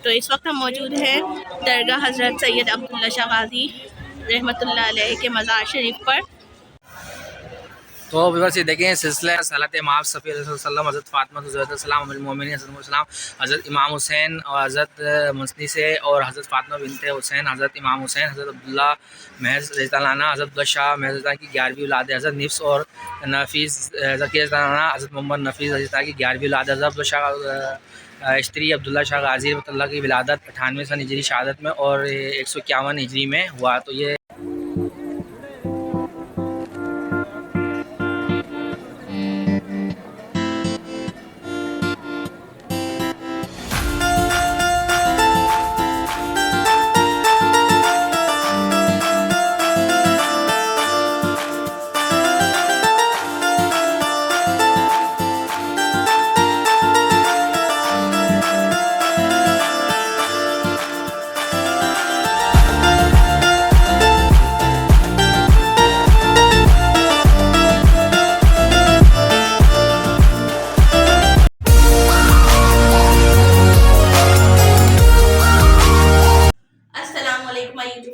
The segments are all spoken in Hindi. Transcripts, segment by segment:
तो इस वक्त हम मौजूद हैं दरगाह हज़रत सैयद अब्दुल्ला शाह गाज़ी रहमतुल्लाह अलैह के मज़ार शरीफ पर। तो व्यूअर्स ये देखें सिलसिला सलात इमाम सफ़ी अलैहिस्सलाम हज़रत फ़ातिमा ज़हरा उम्मुल मोमिनीन हज़रत इमाम हुसैन और हज़रत मुस्नी से और हज़रत फ़ातिमा बिनते हुसैन हज़रत इमाम हुसैन हज़रत अब्दुल्ला महज़ रज़ियल्लाहु हज़रत अब्दुल्ला शाह महज़ की 11वीं औलाद हज़रत निफ्स और नफीस हज़रत मोहम्मद नफीस रज़ियल्लाहु की 11वीं औलाद हज़रत अब्दुल्ला शाह इश्तरी अब्दुल्ला शाह गाज़ी रहमतुल्लाह की विलादत 98 सन हिजरी शहादत में और 151 हिजरी में हुआ। तो ये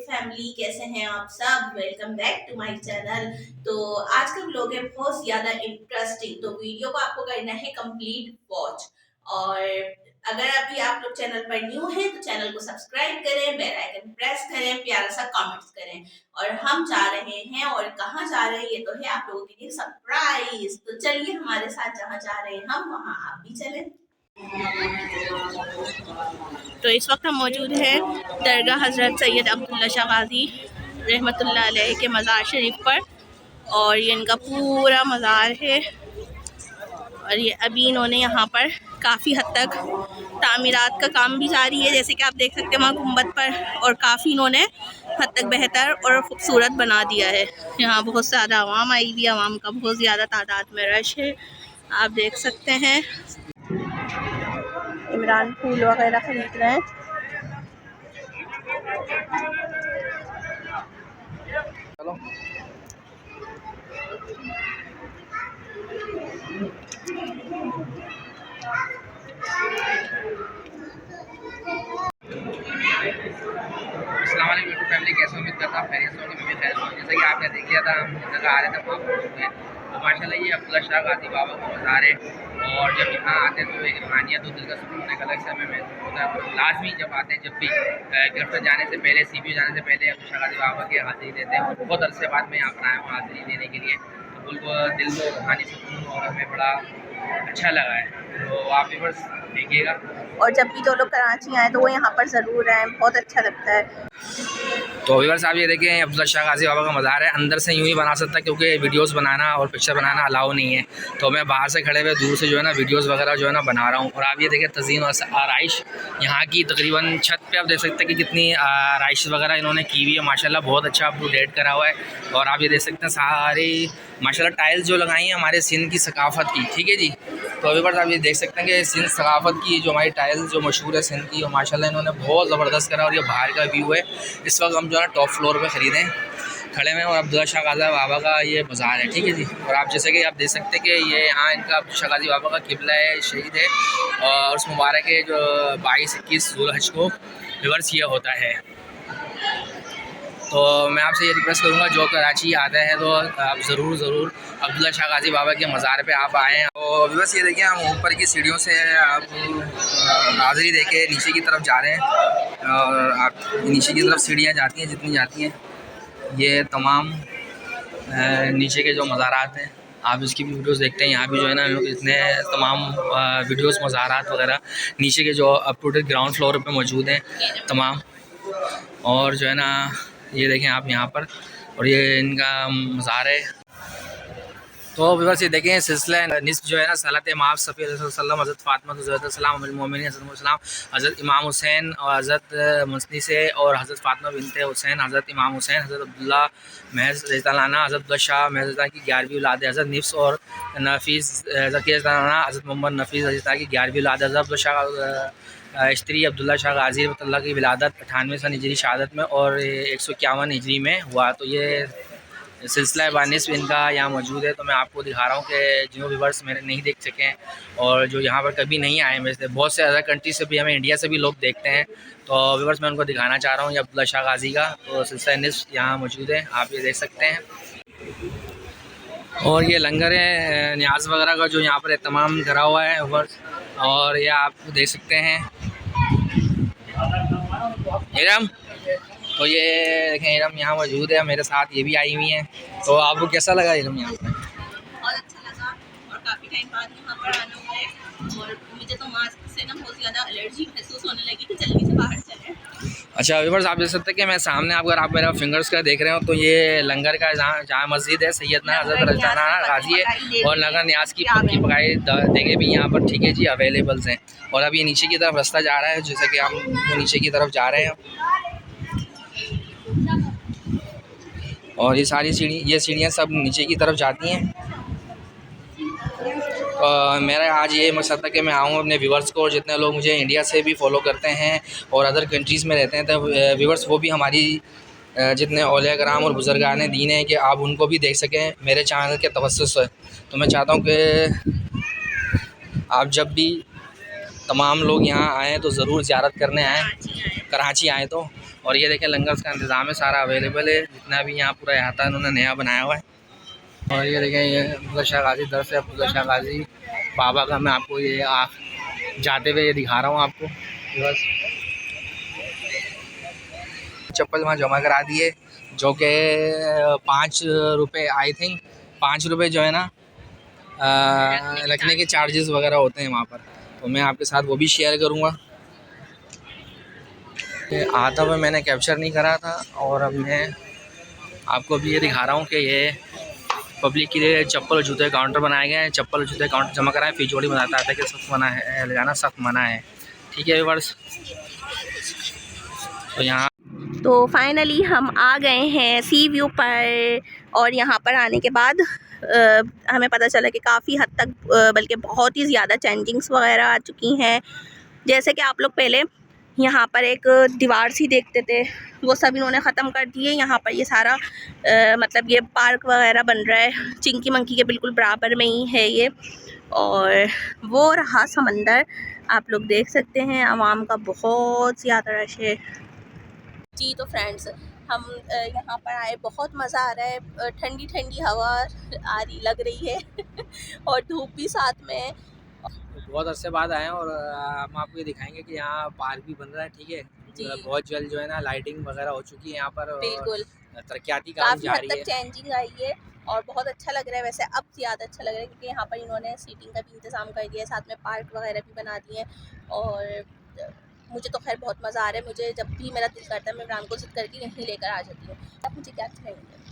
फैमिली, कैसे हैं आप सब। Welcome back to my channel. तो आज का व्लॉग है बहुत ज्यादा इंटरेस्टिंग, तो वीडियो को आपको करना है कंप्लीट वॉच। और अगर अभी आप लोग चैनल पर न्यू हैं तो चैनल को सब्सक्राइब करें, बेल आइकन प्रेस करें, प्यारा सा कमेंट्स करें। और हम जा रहे हैं, और कहाँ जा रहे हैं ये तो है आप लोगों के लिए सरप्राइज। तो चलिए हमारे साथ जहाँ जा रहे हैं हम, वहाँ आप भी चलें। तो इस वक्त हम मौजूद हैं दरगाह हज़रत सैयद अब्दुल्ला शाह गाज़ी रहमतुल्लाह अलैह के मज़ार शरीफ पर। और ये इनका पूरा मज़ार है। और ये अभी इन्होंने यहाँ पर काफ़ी हद तक तामीरात का काम भी जारी है, जैसे कि आप देख सकते हैं वहाँ गुम्बद पर। और काफ़ी इन्होंने हद तक बेहतर और ख़ूबसूरत बना दिया है। यहाँ बहुत ज़्यादा आवाम आई हुई है, आवाम का बहुत ज़्यादा तादाद में रश है, आप देख सकते हैं। इमरान फूल वगैरह खरीद रहे हैं। चलो अस्सलाम वालेकुम यूट्यूब फैमिली, कैसे उम्मीद करता हूँ खैरियत से होंगे। मैं भी खैरियत से हूँ। जैसा कि आपने देख लिया था, हम जगह आ रहे थे वहाँ पहुँच गए। तो माशाल्लाह ये अब्दुल्ला शाह गाज़ी बाबा का मज़ार है। और जब यहाँ आते हैं तो एक रूहानियत और दिल का सुकून एक अलग समय में होता है। लाजमी जब आते हैं, जब भी गिरफ्तार जाने से पहले, CBO जाने से पहले अब्दुल्ला शाह गाज़ी बाबा की हाज़िरी देते हैं। और बहुत अरसे बाद मैं यहाँ पर आया हूँ हाज़िरी देने के लिए। तो दिल को रूहानी सुकून और हमें बड़ा अच्छा लगा है। तो आप भी बस देखिएगा। और जब भी जो लोग कराची आए तो वो यहाँ पर ज़रूर आए, बहुत अच्छा लगता है। तो व्यूअर्स आप ये देखें अब्दुल्ला शाह गाज़ी बाबा का मज़ार है। अंदर से यूँ ही बना सकता क्योंकि वीडियोस बनाना और पिक्चर बनाना अलाउ नहीं है। तो मैं बाहर से खड़े हुए दूर से जो है ना वीडियोस वगैरह जो है ना बना रहा हूँ। और आप ये देखें तज़ीन और आराइश यहाँ की, तकरीबन छत पे आप देख सकते हैं कि कितनी आराइश वगैरह इन्होंने की हुई है। माशाल्लाह बहुत अच्छा अप टू डेट करा हुआ है। और आप ये देख सकते हैं सारी माशाल्लाह टाइल्स जो लगाई हैं हमारे सिंध की सकाफ़त की, ठीक है जी। तो व्यूअर्स आप ये देख सकते हैं कि सिंध सकाफ़त की जो हमारी टाइल्स जो मशहूर है सिंध की, और माशाल्लाह इन्होंने बहुत ज़बरदस्त करा। और ये बाहर का व्यू है। इस वक्त हम जो है टॉप फ्लोर पे ख़रीदें खड़े में, और अब्दुल्ला शाह गाज़ी बाबा का ये मज़ार है, ठीक है जी। और आप जैसे कि आप देख सकते हैं कि ये यहाँ इनका अब्दुल्ला शाह गाज़ी बाबा का किबला है, शहीद है। और उस मुबारक है जो 22-21 ज़ुल्हज को रिवर्स ये होता है। तो मैं आपसे ये रिक्वेस्ट करूँगा जो कराची आता है तो आप ज़रूर अब्दुल्ला शाह गाज़ी बाबा के मज़ार पे आप आएँ। और बस ये देखिए हम ऊपर की सीढ़ियों से आप हाज़िरी दे के नीचे की तरफ जा रहे हैं। और आप नीचे की तरफ सीढ़ियाँ जाती हैं जितनी जाती हैं, ये तमाम नीचे के जो मज़ारात हैं आप इसकी भी वीडियोस देखते हैं। यहाँ भी जो है ना इतने तमाम वीडियोस मज़ारात वगैरह नीचे के जो up to date ground floor पे मौजूद हैं तमाम। और जो है ना ये देखें आप यहाँ पर, और ये इनका मज़ार है। तो व्यूअर्स ये देखें सिलसिला निस्फ जो है ना सलात इमाम सफ़ी अलैहिस्सलाम हज़रत फ़ातिमा ज़हरा उम्मुल मोमिनीन हज़रत इमाम हुसैन और हज़रत मुस्नी से और हज़रत फ़ातिमा बिनते हुसैन हज़रत इमाम हुसैन हज़रत अब्दुल्ला महज़ रज़ियल्लाहु हज़रत अब्दुल्ला शाह महज़ की 11वीं औलाद हज़रत निफ्स और नफीस हज़रत मोहम्मद नफीस रज़ियल्लाहु की 11वीं औलाद हज़रत अब्दुल्ला शाह इश्तरी अब्दुल्ला शाह गाज़ी रहमतुल्लाह की विलादत 98 सन हिजरी शहादत में और 151 हिजरी में हुआ। तो ये सिलसिला बानिस इनका यहाँ मौजूद है। तो मैं आपको दिखा रहा हूँ कि जो व्यूवर्स मेरे नहीं देख सके हैं और जो यहाँ पर कभी नहीं आए, वैसे बहुत से अदर कंट्री से भी, हमें इंडिया से भी लोग देखते हैं, तो व्यूवर्स मैं उनको दिखाना चाह रहा हूँ ये अब्दुल्ला शाह गाज़ी का तो सिलसिला निस्फ़ यहाँ मौजूद है, आप ये देख सकते हैं। और ये लंगर है न्याज वगैरह का जो यहाँ पर तमाम करा हुआ है व्यूवर्स, और ये आप देख सकते हैं इरम। तो ये देखें इरम यहाँ मौजूद है मेरे साथ, ये भी आई हुई हैं। तो आपको कैसा लगा इरम यहाँ पर? बहुत अच्छा लगा और काफ़ी टाइम बाद यहाँ पर आना हुआ है और मुझे तो मास्क से ना बहुत ज़्यादा एलर्जी महसूस होने लगी कि जल्दी से बाहर चलें। अच्छा व्यूअर्स, आप देख सकते हैं कि मैं सामने अगर आप मेरा फिंगर्स का देख रहे हो तो ये लंगर का जहाँ मस्जिद है सैयदना हज़रत रजाना गाज़ी है, और लंगर न्याज की पक्की पकाई देंगे भी यहाँ पर, ठीक है जी, अवेलेबल्स हैं। और अब ये नीचे की तरफ रास्ता जा रहा है, जैसे कि हम नीचे की तरफ जा रहे हैं। और ये सारी सीढ़ियाँ सब नीचे की तरफ जाती हैं। मेरा आज ये मकसद था कि मैं आऊँ अपने व्यूवर्स को, और जितने लोग मुझे इंडिया से भी फॉलो करते हैं और अदर कंट्रीज़ में रहते हैं, तो व्यूवर्स वो भी हमारी जितने औलिया कराम और बुज़ुर्गान दीन हैं कि आप उनको भी देख सकें मेरे चैनल के तवस्सुस से। तो मैं चाहता हूँ कि आप जब भी तमाम लोग यहाँ आएँ तो ज़रूर ज़ियारत करने आएँ, कराची आएँ तो। और ये देखें लंगर का इंतज़ाम है सारा अवेलेबल है, जितना भी यहाँ पूरा अहाता इन्होंने नया बनाया हुआ है। और ये देखें ये अब्दुल्ला शाह गाज़ी दर से अब्दुल्ला शाह गाज़ी बाबा का मैं आपको ये जाते हुए ये दिखा रहा हूँ आपको बस। चप्पल वहाँ जमा करा दिए जो कि 5 रुपये, आई थिंक 5 रुपये जो है ना रखने के चार्जेस वगैरह होते हैं वहाँ पर, तो मैं आपके साथ वो भी शेयर करूँगा। आता हुआ मैंने कैप्चर नहीं करा था, और अब मैं आपको भी ये दिखा रहा हूँ कि ये पब्लिक के लिए चप्पल और जूते काउंटर बनाए गए हैं। चप्पल और जूते काउंटर जमा कराएं, फिजोड़ी बनाता है कि सख्त मना है, ले जाना सख्त मना है, ठीक है व्यूअर्स। तो यहाँ तो फाइनली हम आ गए हैं सी व्यू पर, और यहाँ पर आने के बाद हमें पता चला कि काफ़ी हद तक बल्कि बहुत ही ज़्यादा चेंजिंग्स वगैरह आ चुकी हैं। जैसे कि आप लोग पहले यहाँ पर एक दीवार सी देखते थे, वो सब इन्होंने ख़त्म कर दिए। यहाँ पर ये सारा मतलब ये पार्क वगैरह बन रहा है, चिंकी मंकी के बिल्कुल बराबर में ही है ये। और वो रहा समंदर, आप लोग देख सकते हैं, आवाम का बहुत ज़्यादा रश है जी। तो फ्रेंड्स हम यहाँ पर आए, बहुत मज़ा आ रहा है, ठंडी ठंडी हवा आ रही लग रही है और धूप भी साथ में है। बहुत अरसे बाद आए हैं, और हम आपको ये दिखाएंगे कि यहाँ पार्क भी बन रहा है, ठीक है जी। बहुत जल्द जो है ना लाइटिंग वगैरह हो चुकी है यहाँ पर, बिल्कुल तरक्याती काम जारी है, चेंजिंग आई है और बहुत अच्छा लग रहा है। वैसे अब ज़्यादा अच्छा लग रहा है क्योंकि यहाँ पर इन्होंने सीटिंग का भी इंतज़ाम कर दिया है, साथ में पार्क वगैरह भी बना दिए हैं। और मुझे तो खैर बहुत मज़ा आ रहा है। मुझे जब भी मेरा दिल करता है मैं इमरान को ज़िद करके यहीं लेकर आ जाती हूँ। अब मुझे क्या खिलाएंगे,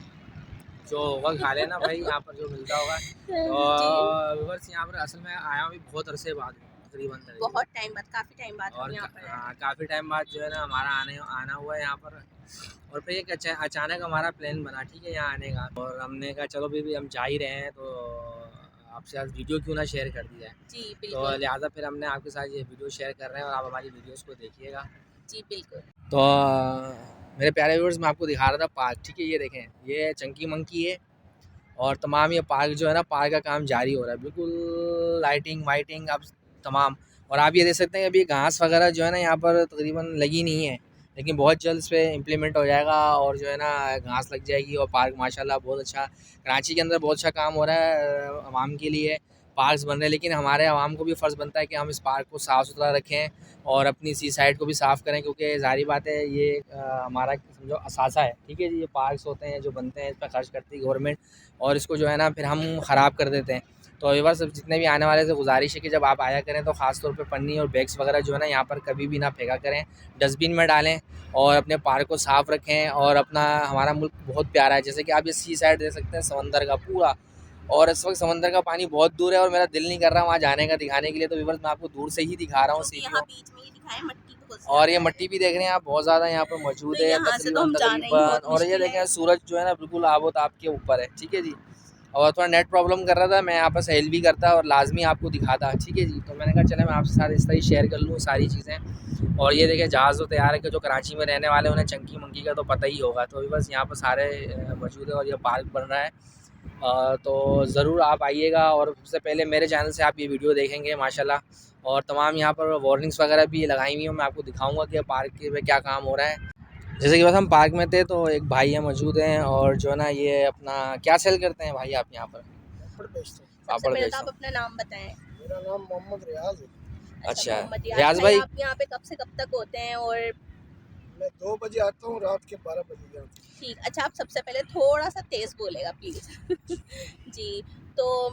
जो होगा खा लेना भाई, यहाँ पर जो मिलता होगा। तो व्यूअर्स यहाँ पर असल में आया हूँ बहुत अरसे बाद, तकरीबन बहुत टाइम बाद, काफ़ी टाइम बाद, और यहाँ पर काफ़ी टाइम बाद जो है ना हमारा आना हुआ है यहाँ पर। और फिर एक अचानक हमारा प्लान बना, ठीक है, यहाँ आने का, और हमने कहा चलो भी हम जा ही रहे हैं तो आपसे आज वीडियो क्यों ना शेयर कर दिया है जी। तो लिहाजा फिर हमने आपके साथ ये वीडियो शेयर कर रहे हैं, और आप हमारी वीडियोस को देखिएगा जी। बिल्कुल। तो मेरे प्यारे व्यूअर्स मैं आपको दिखा रहा था पार्क, ठीक है, ये देखें ये चंकी मंकी है, और तमाम ये पार्क जो है ना पार्क का काम जारी हो रहा है, बिल्कुल लाइटिंग वाइटिंग अब तमाम। और आप ये देख सकते हैं अभी घास वगैरह जो है ना यहाँ पर तकरीबन लगी नहीं है, लेकिन बहुत जल्द इस पर इम्प्लीमेंट हो जाएगा और जो है ना घास लग जाएगी। और पार्क माशाल्लाह बहुत अच्छा, कराची के अंदर बहुत अच्छा काम हो रहा है आवाम के लिए, पार्क्स बन रहे हैं। लेकिन हमारे आवाम को भी फ़र्ज़ बनता है कि हम इस पार्क को साफ़ सुथरा रखें और अपनी सी साइड को भी साफ़ करें, क्योंकि ज़ाहिर बात है ये हमारा समझो असासा है, ठीक है जी। ये पार्क्स होते हैं जो बनते हैं, इस पर खर्च करती है गवर्नमेंट, और इसको जो है ना फिर हम ख़राब कर देते हैं। तो व्यूअर्स जितने भी आने वाले से गुजारिश है कि जब आप आया करें तो ख़ास तौर पे पन्नी और बैग्स वगैरह जो है ना यहाँ पर कभी भी ना फेंका करें, डस्टबिन में डालें और अपने पार्क को साफ़ रखें। और अपना हमारा मुल्क बहुत प्यारा है, जैसे कि आप ये सी साइड देख सकते हैं समंदर का पूरा, और इस वक्त समंदर का पानी बहुत दूर है और मेरा दिल नहीं कर रहा वहाँ जाने का, दिखाने के लिए। तो व्यूअर्स मैं आपको दूर से ही दिखा रहा हूँ और ये मट्टी भी देख रहे हैं आप, बहुत ज़्यादा यहाँ पर मौजूद है तकरीबन। और ये देखें सूरज जो है ना बिल्कुल आबोताब के ऊपर है, ठीक है जी। और थोड़ा नेट प्रॉब्लम कर रहा था, मैं यहाँ पर सेल भी करता और लाजमी आपको दिखाता, ठीक है जी। तो मैंने कहा चले मैं आपके साथ इस तरह शेयर कर लूँ सारी चीज़ें। और ये देखें जहाज़ तो तैयार है कि जो कराची में रहने वाले उन्हें चंकी मंकी का तो पता ही होगा। तो बस यहाँ पर सारे मौजूद है और ये पार्क बन रहा है। तो ज़रूर आप आइएगा और सबसे पहले मेरे चैनल से आप ये वीडियो देखेंगे माशाल्लाह। और तमाम यहाँ पर वार्निंग्स वगैरह भी लगाई हुई हैं, मैं आपको दिखाऊँगा कि पार्क में क्या काम हो रहा है। जैसे कि बस हम पार्क में थे तो एक भाई हैं मौजूद हैं और जो है ना ये अपना क्या सेल करते हैं भाई आप यहाँ पर? पापड़ बेचते हैं। आप अपना नाम बताएं। मेरा नाम मोहम्मद रियाज है। अच्छा, मोहम्मद रियाज भाई, आप यहाँ पे कब से कब तक होते हैं? और मैं 2 बजे आता हूँ, रात के 12 बजे जाता हूँ। ठीक, अच्छा आप सबसे पहले थोड़ा सा तेज़ बोलेगा प्लीज़। जी, तो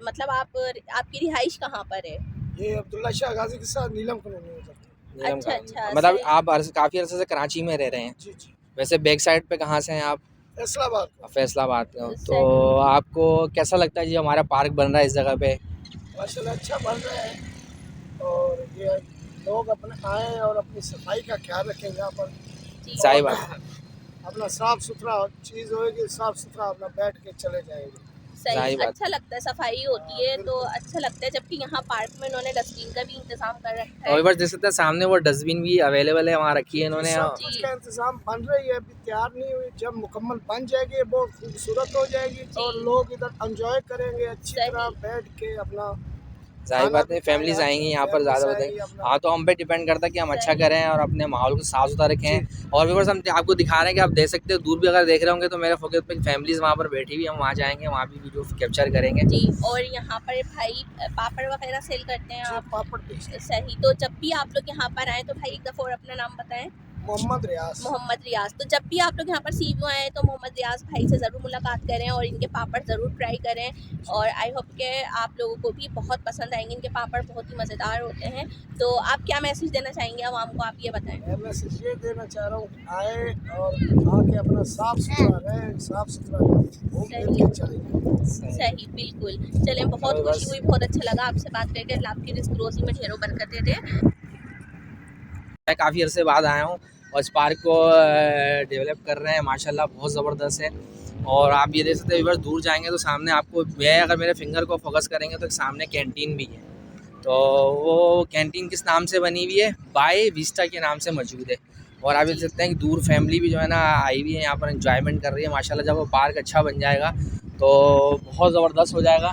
मतलब आपकी रिहाइश कहाँ पर है? ये अब्दुल्ला शाह गाजी के साथ नीलम कॉलोनी में जाता हूँ। अच्छा, मतलब सही। आप काफ़ी अरसे से कराची में रह रहे हैं? जी जी, वैसे बैक साइड पे कहाँ से हैं आप? फैसलाबाद को। फैसलाबाद के हो। तो सही। आपको कैसा लगता है जी हमारा पार्क बन रहा है इस जगह पे? माशाल्लाह अच्छा बन रहा है और ये लोग अपने आएँ और अपनी सफाई का ख्याल रखें यहाँ पर। जी, सही बात। अपना साफ़ सुथरा चीज़ होएगी, साफ़ सुथरा अपना बैठ के चले जाएंगे। सही, सही बात। अच्छा लगता है, सफाई होती है तो अच्छा लगता है। जबकि यहाँ पार्क में इन्होंने डस्टबिन का भी इंतजाम कर रखा और है। बस देख सकते हैं सामने वो डस्टबिन भी अवेलेबल है, वहाँ रखी है इन्होंने। सब कुछ का इंतजाम बन रही है, अभी तैयार नहीं हुई। जब मुकम्मल बन जाएगी बहुत खूबसूरत हो जाएगी और लोग इधर एंजॉय करेंगे अच्छी तरह बैठ के अपना। जाहिर बात है फैमिलीज आएंगी यहाँ पर ज़्यादा होते हैं। हाँ, तो हम पे डिपेंड करता है कि हम अच्छा करें और अपने माहौल को साफ सुथरा रखें। और भी बस हम आपको दिखा रहे हैं कि आप देख सकते हो, दूर भी अगर देख रहे होंगे तो मेरे फोकस पे फैमिलीज वहाँ पर बैठी हुई, हम वहाँ जाएंगे, वहाँ भी वीडियो कैप्चर करेंगे जी। और यहाँ पर भाई पापड़ वगैरह सेल करते हैं आप? पापड़ बेचते हैं। सही, तो जब भी आप लोग यहाँ पर आए तो भाई एक दफ़ा और अपना नाम बताएं। मोहम्मद रियाज। मोहम्मद रियाज। तो जब भी आप लोग यहाँ पर सीवो आए तो मोहम्मद रियाज भाई से ज़रूर मुलाकात करें और इनके पापड़ ज़रूर ट्राई करें। और आई होप के आप लोगों को भी बहुत पसंद आएंगे, इनके पापड़ बहुत ही मज़ेदार होते हैं। तो आप क्या मैसेज देना चाहेंगे आवाम को, आप ये बताएं। मैं मैसेज ये देना चाह रहा हूँ कि आए और आके अपना साफ सुथरा रहें, साफ सुथरा घूम फिर के चलें। सही, बिल्कुल। चलें, बहुत खुशी हुई, बहुत अच्छा लगा आपसे बात करके। अल्लाह आपकी रिज़्क़ रोज़ी में ढेरों बरकतें दे। मैं काफ़ी अरसे बाद आया हूँ और इस पार्क को डेवलप कर रहे हैं माशाल्लाह, बहुत ज़बरदस्त है। और आप ये देख सकते हैं बस दूर जाएंगे तो सामने आपको, मैं अगर मेरे फिंगर को फोकस करेंगे तो सामने कैंटीन भी है। तो वो कैंटीन किस नाम से बनी हुई है? बाय विस्टा के नाम से मौजूद है। और आप देख सकते हैं कि दूर फैमिली भी जो है ना आई हुई है यहाँ पर, एंजॉयमेंट कर रही है माशाल्लाह। जब वो पार्क अच्छा बन जाएगा तो बहुत ज़बरदस्त हो जाएगा।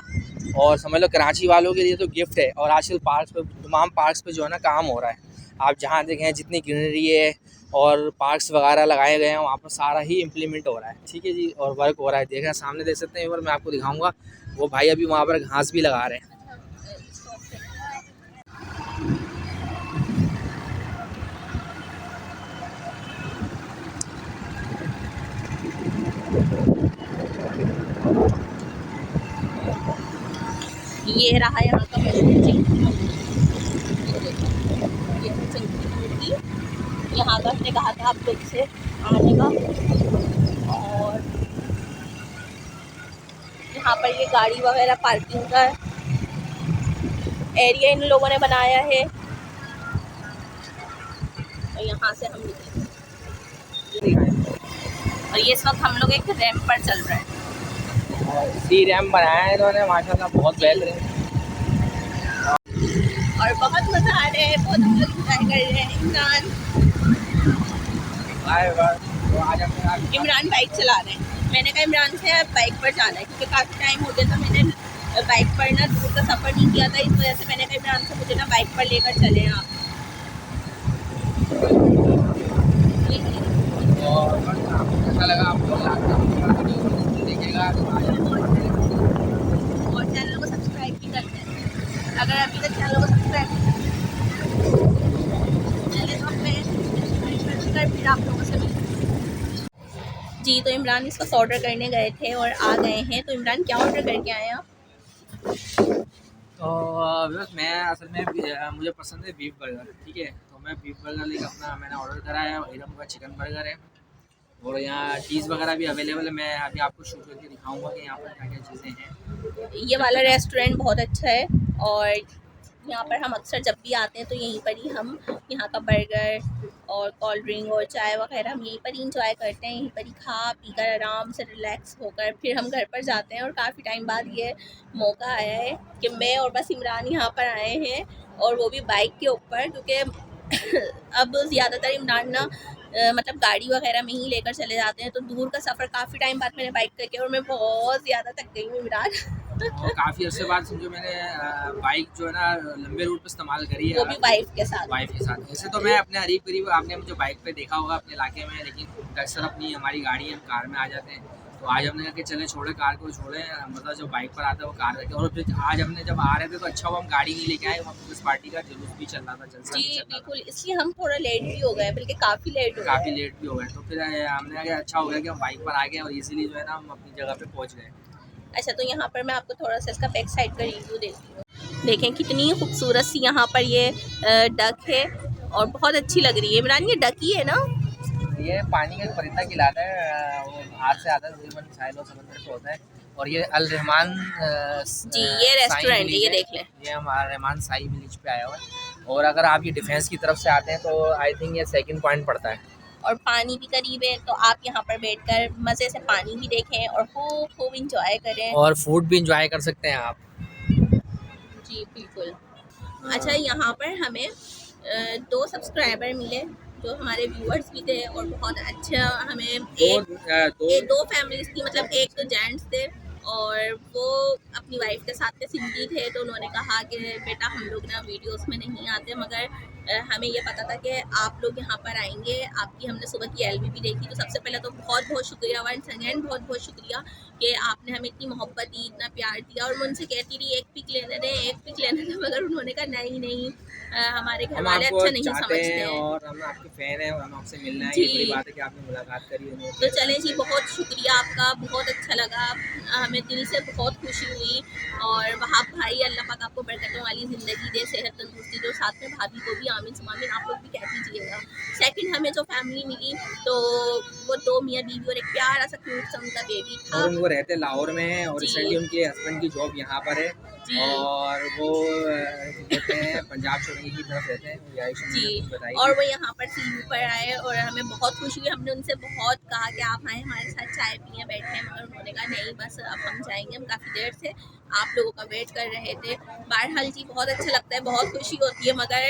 और समझ लो कराची वालों के लिए तो गिफ्ट है। और आजकल पार्क्स पे, तमाम पार्क्स पे जो है ना काम हो रहा है। आप जहाँ देखें जितनी ग्रीनरी है और पार्क्स वगैरह लगाए गए हैं वहाँ पर सारा ही इम्प्लीमेंट हो रहा है, ठीक है जी। और वर्क हो रहा है, देखें सामने देख सकते हैं। एक बार मैं आपको दिखाऊंगा, वो भाई अभी वहाँ पर घास भी लगा रहे हैं। ये रहा यहाँ का मशहूर चिंकी मूर्ति। ये है चिंकी मूर्ति, यहाँ का हमने कहा था आप लोग से आने का। और यहाँ पर ये गाड़ी वगैरह पार्किंग का एरिया इन लोगों ने बनाया है। और यहाँ से हम निकले और ये इस वक्त हम लोग एक रैंप पर चल रहे हैं। सी रैम बनाया है इन्होंने माशाल्लाह, बहुत बेहतरीन। और बहुत मज़ा आ रहा है, बहुत हम लोग इंजॉय कर रहे हैं। इमरान बाइक चला रहे हैं। मैंने कहा इमरान से आप बाइक पर जाना है क्योंकि काफ़ी टाइम हो गया था मैंने बाइक पर ना दूर का सफ़र नहीं किया था, इस वजह से मैंने कहा इमरान से मुझे ना बाइक पर लेकर चले आप। अच्छा लगा आपको, देखिएगा और चैनल को सब्सक्राइब भी करते हैं अगर अभी तक चैनल को सब्सक्राइब चले तो फिर आप लोगों से मिलते जी। तो इमरान इस वक्त ऑर्डर करने गए थे और आ गए हैं। तो इमरान क्या ऑर्डर करके आए हैं आप? तो बस मैं असल में मुझे पसंद है बीफ बर्गर, ठीक है। तो मैं बीफ बर्गर लेकर अपना मैंने ऑर्डर करा है। इरम का चिकन बर्गर है और यहाँ चीज़ वगैरह भी अवेलेबल है। मैं अभी आपको शूट करके दिखाऊंगा कि यहाँ पर क्या क्या चीज़ें हैं। ये वाला रेस्टोरेंट बहुत अच्छा है और यहाँ पर हम अक्सर जब भी आते हैं तो यहीं पर ही हम यहाँ का बर्गर और कोल्ड ड्रिंक और चाय वगैरह हम यहीं पर ही इंजॉय करते हैं, यहीं पर ही खा पी कर आराम से रिलैक्स होकर फिर हम घर पर जाते हैं। और काफ़ी टाइम बाद ये मौका आया है कि मैं और बस इमरान यहाँ पर आए हैं, और वो भी बाइक के ऊपर, क्योंकि अब ज़्यादातर इमरान ना मतलब गाड़ी वगैरह में ही लेकर चले जाते हैं, तो दूर का सफ़र काफ़ी टाइम बाद मैंने बाइक करके, और मैं बहुत ज़्यादा थक गई हूँ इमरान। और काफ़ी अर्से बाद समझो मैंने बाइक जो है ना लंबे रूट पे इस्तेमाल करी है, वो भी वाइफ के साथ। वैसे तो मैं अपने करीब करीब आपने मुझे बाइक पे देखा होगा अपने इलाके में, लेकिन अक्सर अपनी हमारी गाड़ी है, हम कार में आ जाते हैं। तो आज हमने कहा कि चले छोड़े कार को, छोड़े मतलब जो बाइक पर आता है वो कार रखे। और फिर आज हमने जब आ रहे थे तो अच्छा हुआ हम गाड़ी नहीं लेके आए, वहाँ पीपल्स पार्टी का जुलूस भी चल रहा था, जलसा भी जी चल रहा था, बिल्कुल, इसलिए हम थोड़ा लेट भी हो गए, बल्कि काफ़ी लेट हो काफ़ी गए। लेट भी हो गए। तो फिर हमने कहा कि अच्छा हो गया कि हम बाइक पर आ गए और इजीली जो है ना हम अपनी जगह पे पहुँच गए। अच्छा, तो यहाँ पर मैं आपको थोड़ा सा इसका बैक साइड का रिव्यू देती हूँ। देखें कितनी खूबसूरत सी यहाँ पर ये डक है, और बहुत अच्छी लग रही है। इमरान ये डक ही है ना? ये पानी का एक परिंदा खिलाता है, वो बाहर से आता है तकरीबन साहिल और समंदर पे होता है। और ये अल रहमान जी, ये रेस्टोरेंट है, ये देख लें। ये हमारा रहमान साई विलेज पे आया हुआ है। और अगर आप ये डिफेंस की तरफ से आते हैं तो आई थिंक ये सेकंड पॉइंट पड़ता है। और पानी भी करीब है, तो आप यहाँ पर बैठकर मज़े से पानी भी देखें और खूब खूब इंजॉय करें। और फूड भी इंजॉय कर सकते हैं आप। जी बिल्कुल। अच्छा, यहाँ पर हमें 2 सब्सक्राइबर मिले जो हमारे व्यूअर्स भी थे, और बहुत अच्छा हमें दो फैमिलीज थी, मतलब एक तो जेंट्स थे और वो अपनी वाइफ के साथ थे, सिंधी थे। तो उन्होंने कहा कि बेटा हम लोग ना वीडियोस में नहीं आते, मगर हमें ये पता था कि आप लोग यहाँ पर आएंगे। आपकी हमने सुबह की एलबी भी देखी, तो सबसे पहले तो बहुत बहुत शुक्रिया, वंस अगेन बहुत बहुत शुक्रिया कि आपने हमें इतनी मोहब्बत दी, इतना प्यार दिया। और मैं उनसे कहती रही एक पिक लेने दें, एक पिक लेने दें, मगर उन्होंने कहा नहीं नहीं, हमारे घर वाले अच्छा नहीं समझते हैं, और हम आपके फैन हैं और हम आपसे मिलना है। जी। ये बड़ी बात है कि आपने मुलाकात करी है। तो चलें जी, बहुत शुक्रिया आपका, बहुत अच्छा लगा, हमें दिल से बहुत खुशी हुई। और वहाँ भाई अल्लाह पाक आपको बरकतों वाली ज़िंदगी दे, सेहत तंदुरुस्ती दो, साथ में भाभी को भी आमीन सुमामीन आप लोग भी कह दीजिएगा। सेकंड, हमें जो फैमिली मिली तो वो 2 मियाँ बीवी और एक प्यारा सा क्यूट सा उनका बेबी था। और वो रहते लाहौर में हैं और जी। रिसेंटली उनके हस्बैंड की जॉब यहाँ पर है। जी। और वो कहते हैं पंजाब चौरंगी की तरफ रहते हैं। जी, और वो यहाँ पर सीयू पर आए और हमें बहुत खुशी हुई। हमने उनसे बहुत कहा कि आप आए हमारे साथ चाय पिए बैठे, मगर उन्होंने कहा नहीं बस अब हम जाएंगे, हम काफ़ी देर से आप लोगों का वेट कर रहे थे। बहरहाल जी, बहुत अच्छा लगता है, बहुत खुशी होती है, मगर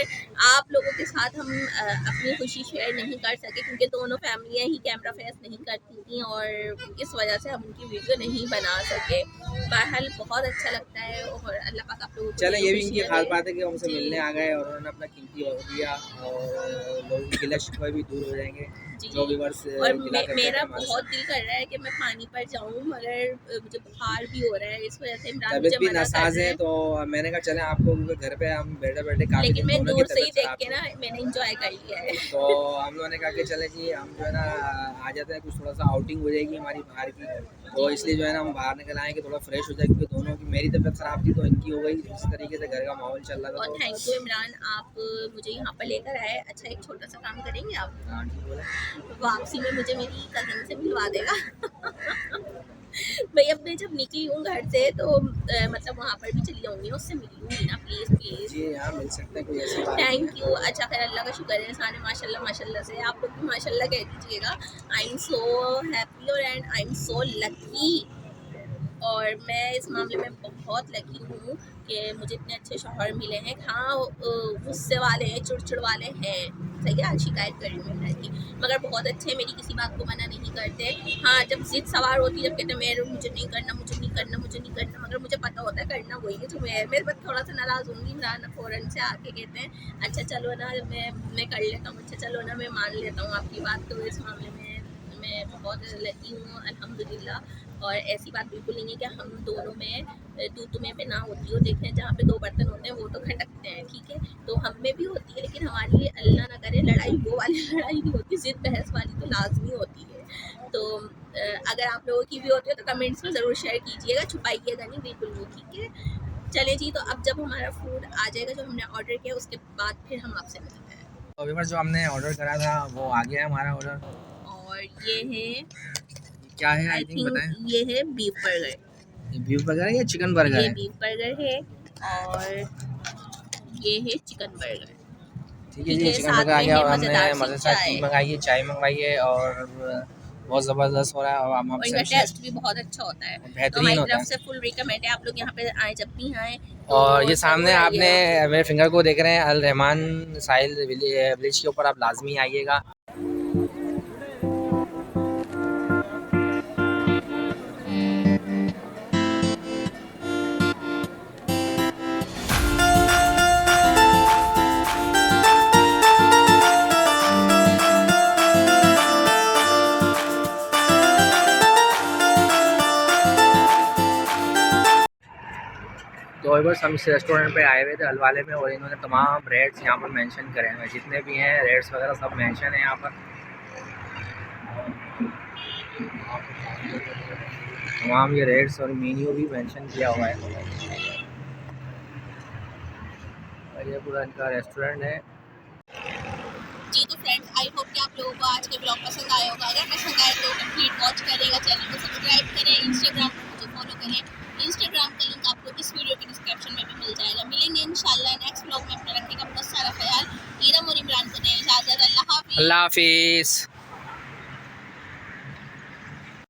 आप लोगों के साथ हम अपनी खुशी शेयर नहीं कर सके, क्योंकि दोनों फैमिलियाँ ही कैमरा फेस नहीं करती थी, और इस वजह से हम उनकी वीडियो नहीं बना सके। बहरहाल बहुत अच्छा लगता है, और अल्लाह पाक आप लोगों को चले, ये भी इनकी खास दे। बात है कि हमसे मिलने आ गए और उन्होंने अपना कीमती वक्त दिया, और लोगों की गिला शिकवा भी दूर हो जाएंगे जो व्यूअर्स और गिला करते मेरा हैं हमारे बहुत दिल कर रहा है कि मैं पानी पर जाऊं, मगर मुझे बुखार भी हो रहा है, इस वजह से इमरान तबीयत मुझे भी मना कर नासाज रहे है। हैं। तो मैंने कहा चले आपको, क्योंकि घर पे हम बैठे बैठे काफी लेकिन दिन मैं दोनों की दूर से ही तबीयत देख खराब के ना मैंने इंजॉय कर लिया है। तो हम लोगों ने कहा कि चले जी हम जो है ना आ जाते हैं, कुछ थोड़ा सा आउटिंग हो जाएगी हमारी बाहर की। तो इसलिए जो है ना हम बाहर निकल आए कि थोड़ा फ्रेश हो जाए, क्योंकि दोनों की मेरी तबीयत खराब थी तो इनकी हो गई। इस तरीके से घर का माहौल चल रहा था। और थैंक यू इमरान, आप मुझे यहाँ पर लेकर आए। अच्छा, एक छोटा सा काम करेंगे आप? हाँ ठीक बोला। वापसी में मुझे मेरी कज़न से मिलवा देगा। भाई अब मैं जब निकली हूँ घर से तो मतलब वहाँ पर भी चली जाऊँगी, उससे मिलूंगी ना, प्लीज़ प्लीज़। जी हाँ, मिल सकते हैं, कोई ऐसी बात थैंक यू। अच्छा, खैर अल्लाह का शुक्र है, सारे माशाल्लाह माशाल्लाह से, आप लोग भी माशाल्लाह कह दीजिएगा। आई एम सो हैप्पी और and I am so lucky, और मैं इस मामले में बहुत लकी हूँ कि मुझे इतने अच्छे शौहर मिले हैं। हाँ, गुस्से वाले हैं, चिड़चिड़ वाले हैं, सही है, शिकायत कर रही हूँ मैं की, मगर बहुत अच्छे हैं, मेरी किसी बात को मना नहीं करते। हाँ, जब जिद सवार होती है, जब कहते हैं मेरे मुझे नहीं करना, मुझे नहीं करना, मुझे नहीं करना, मगर मुझे पता होता है करना वही है जो मेरे पर थोड़ा सा नाराज़ होंगी। इमरान फ़ौरन से आके कहते हैं अच्छा चलो ना, मैं कर लेता हूँ, अच्छा चलो ना, मैं मान लेता हूँ आपकी बात। तो इस मामले में मैं बहुत लकी हूँ अल्हम्दुलिल्लाह। और ऐसी बात बिल्कुल नहीं है कि हम दोनों में तू तुम्हें पे ना होती हो। देखें, जहाँ पे 2 बर्तन होते हैं वो तो खटकते हैं, ठीक है, तो हम में भी होती है, लेकिन हमारी अल्लाह ना करे लड़ाई वो वाली लड़ाई नहीं होती, ज़िद बहस वाली तो लाजमी होती है। तो अगर आप लोगों की भी होती है तो कमेंट्स में ज़रूर शेयर कीजिएगा, छुपाइएगा नहीं, बिल्कुल नहीं, ठीक है। चले जी, तो अब जब हमारा फूड आ जाएगा जो हमने ऑर्डर किया, उसके बाद फिर हम आपसे मिलते हैं। तो अभी जो हमने ऑर्डर करा था वो आ गया हमारा ऑर्डर। और ये है, क्या है आई थिंक ये है बीफ बर्गर। बीफ बर्गर है या चिकन बर्गर ये है? बीफ बर्गर है, और ये है चिकन बर्गर। ठीक है जी, ठीक है, चिकन साथ बर्गर आ में गया है और हमने मज़ेदार सी मज़े साथ चाय। टी मंगाई है, चाय मंगवाई है और बहुत ज़बरदस्त हो रहा है और हम और इनका टेस्ट भी बहुत अच्छा होता है, तो बेहतरीन हमारी होता तरफ है। से फुल रिकमेंड है आप लोग यहाँ पे आए, जब भी आए तो और ये सामने ज़रूर आपने आइएगा। मेरे फिंगर को देख रहे हैं, अल रहमान साहिल विलेज के ऊपर आप लाजमी आइएगा। तो बस हम इस रेस्टोरेंट पे आए हुए थे अलवाले में और इन्होंने तमाम रेट्स यहाँ पर मेंशन करे हैं, जितने भी हैं रेट्स वगैरह सब मेंशन है यहाँ पर। तमाम ये रेट्स और मेन्यू भी मेंशन किया हुआ है और ये पूरा इनका रेस्टोरेंट है। जी तो फ्रेंड्स, आई होप कि आप लोगों को आज के ब्लॉग पसंद आया होगा। अगर पसंद आए तो कंप्लीट वॉच करेगा, चैनल को सब्सक्राइब करें, इंस्टाग्राम पर मुझे फॉलो करें। इंस्टाग्राम का लिंक आपको इस वीडियो के डिस्क्रिप्शन में भी मिल जाएगा। मिलेंगे इंशाल्लाह नेक्स्ट ब्लॉग में। अपना रखिएगा बहुत सारा ख्याल। ईरम और इमरान को दें इजाज़त। अल्लाह हाफिज़। अल्लाह हाफिज़।